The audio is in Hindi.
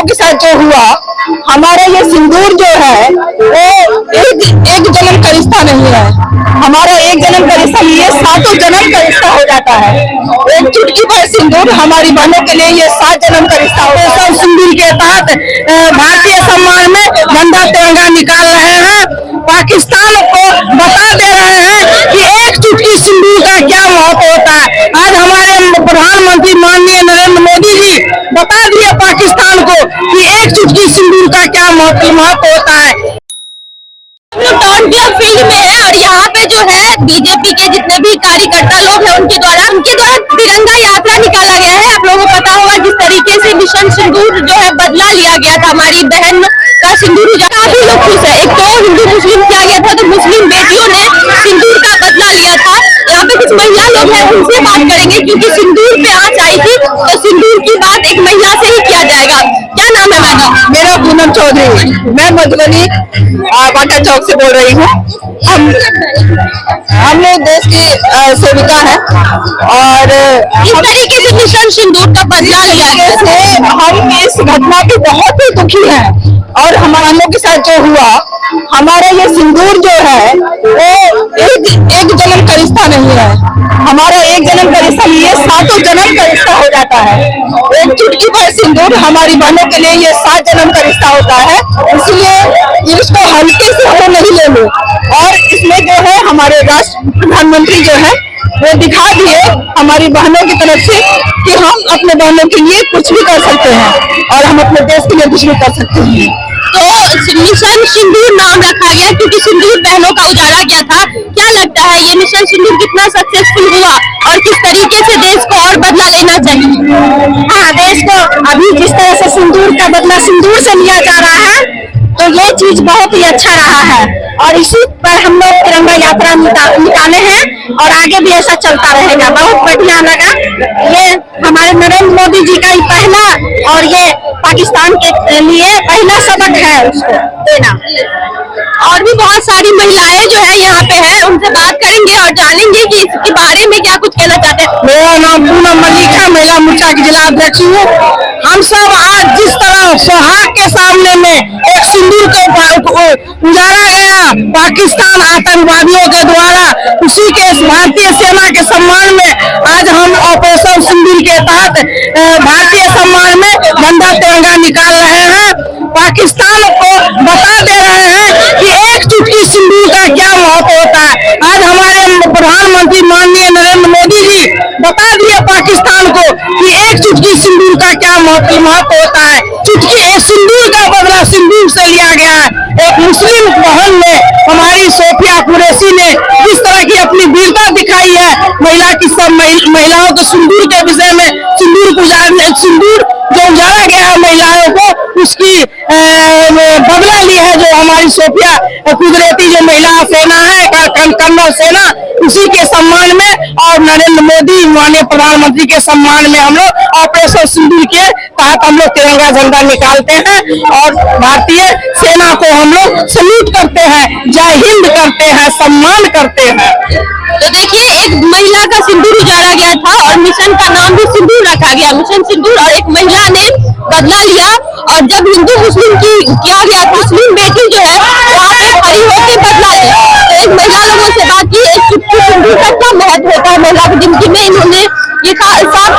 के साथ जो हुआ, हमारा ये सिंदूर जो है वो एक जन्म का रिश्ता नहीं है। हमारा एक जन्म का रिश्ता, ये 7 जन्म का रिश्ता हो जाता है। एक चुटकी भर सिंदूर हमारी बहनों के लिए ये 7 जन्म का रिश्ता होता है। सब सिंदूर के तहत भारतीय सम्मान में झंडा तिरंगा निकाल रहे हैं, पाकिस्तान को बता दे रहे हैं कि एक चुटकी सिंदूर का क्या महत्व होता है। आज हमारे प्रधानमंत्री माननीय नरेंद्र मोदी जी बता दिए पाकिस्तान को कि एक चुटकी सिंदूर का क्या महत्व होता है। टाउन क्लब फील्ड में है और यहाँ पे जो है बीजेपी के जितने भी कार्यकर्ता लोग हैं उनके द्वारा तिरंगा यात्रा निकाला गया है। आप लोगों को पता होगा जिस तरीके से मिशन सिंदूर जो है बदला लिया गया था, हमारी बहन का सिंदूर काफी लोग खुश है। एक तो हिंदू मुस्लिम किया गया था, तो मुस्लिम बेटियों ने सिंदूर का बदला लिया था। यहाँ पे कुछ महिला लोग हैं, उनसे बात करेंगे क्योंकि सिंदूर पे आँच आई थी, तो सिंदूर की बात एक महिला से ही किया जाएगा। क्या नाम है मैडम? मेरा पूनम चौधरी, मैं मधुबनी वाटर चौक से बोल रही हूँ। हम लोग देश की सेविका हैं और इस तरीके से मिशन सिंदूर का बदला लिया गया से हम इस घटना पे बहुत ही दुखी हैं। और हमारे लोग के साथ जो हुआ, हमारा ये सिंदूर जो है वो एक जन्म का रिश्ता नहीं है। हमारा एक जन्म का रिश्ता, ये 7 जन्म का रिश्ता हो जाता है। एक चुटकी भर सिंदूर हमारी बहनों के लिए ये 7 जन्म का रिश्ता होता है। इसलिए इसको हल्के से हम नहीं लेंगे। और इसमें जो है हमारे राष्ट्र प्रधानमंत्री जो है वो दिखा दिए हमारी बहनों की तरफ से कि हम अपने बहनों के लिए कुछ भी कर सकते हैं और हम अपने देश के लिए कुछ भी कर सकते हैं। तो मिशन सिंदूर नाम रखा गया क्योंकि सिंदूर बहनों का उजाला गया था। क्या लगता है ये मिशन सिंदूर कितना सक्सेसफुल हुआ और किस तरीके से देश को और बदला लेना चाहिए? हाँ, देश को अभी जिस तरह से सिंदूर का बदला सिंदूर से लिया जा रहा है, तो ये चीज बहुत ही अच्छा रहा है। और इसी पर हम लोग तिरंगा यात्रा निकाले हैं और आगे भी ऐसा चलता रहेगा। बहुत बढ़िया लगा। ये हमारे नरेंद्र मोदी जी का ही पहला और ये पाकिस्तान के लिए पहला सबक है उसको देना। और भी बहुत सारी महिलाएं जो है यहाँ पे है, उनसे बात करेंगे और जानेंगे कि इसके बारे में क्या कुछ कहना चाहते हैं। मेरा नाम पूनम मलिक है, महिला मोर्चा की जिला अध्यक्ष हूँ। हम सब आज जिस तरह सुहाग के सामने में एक सिंदूर को उजाड़ा गया पाकिस्तान आतंकवादियों के द्वारा, उसी के भारतीय सेना के सम्मान में आज हम ऑपरेशन सिंदूर के तहत भारतीय सम्मान में झंडा तिरंगा निकाल रहे हैं। पाकिस्तान को बता दे रहे हैं कि एक चुटकी सिंदूर का क्या महत्व होता है। आज हमारे प्रधानमंत्री माननीय नरेंद्र मोदी जी बता दिए पाकिस्तान को कि एक चुटकी सिंदूर का क्या महत्व होता है। चुटकी सिंदूर का बदला सिंदूर से लिया गया है। एक मुस्लिम बहन ने, हमारी सोफिया कुरैशी ने जिस तरह की अपनी वीरता दिखाई है, महिला की सब महिलाओं को सिंदूर के विषय में सिंदूर जो उजाड़ा गया है महिलाओं को, उसकी बदला ली है जो हमारी सोफिया कुरैशी जो महिला सेना है, कन्नड़ सेना, उसी के सम्मान में और नरेंद्र मोदी माननीय प्रधानमंत्री के सम्मान में हम लोग ऑपरेशन सिंदूर के तहत हम लोग तिरंगा झंडा निकालते हैं और भारतीय सेना को हम लोग सल्यूट करते हैं, जय हिंद करते हैं, सम्मान करते हैं। तो देखिए, एक महिला का सिंदूर उजाड़ा गया था और मिशन का नाम भी सिंदूर रखा गया, मिशन सिंदूर। और एक महिला ने बदला लिया और जब हिंदू मुस्लिम की किया गया, मुस्लिम बेटी जो है वहाँ पे खड़ी होकर बदला ली। तो एक महिला लोगों से बात की, एक चुटकी सिंदूर का क्या महत्व होता है महिला की जिंदगी में, इन्होंने ये साफ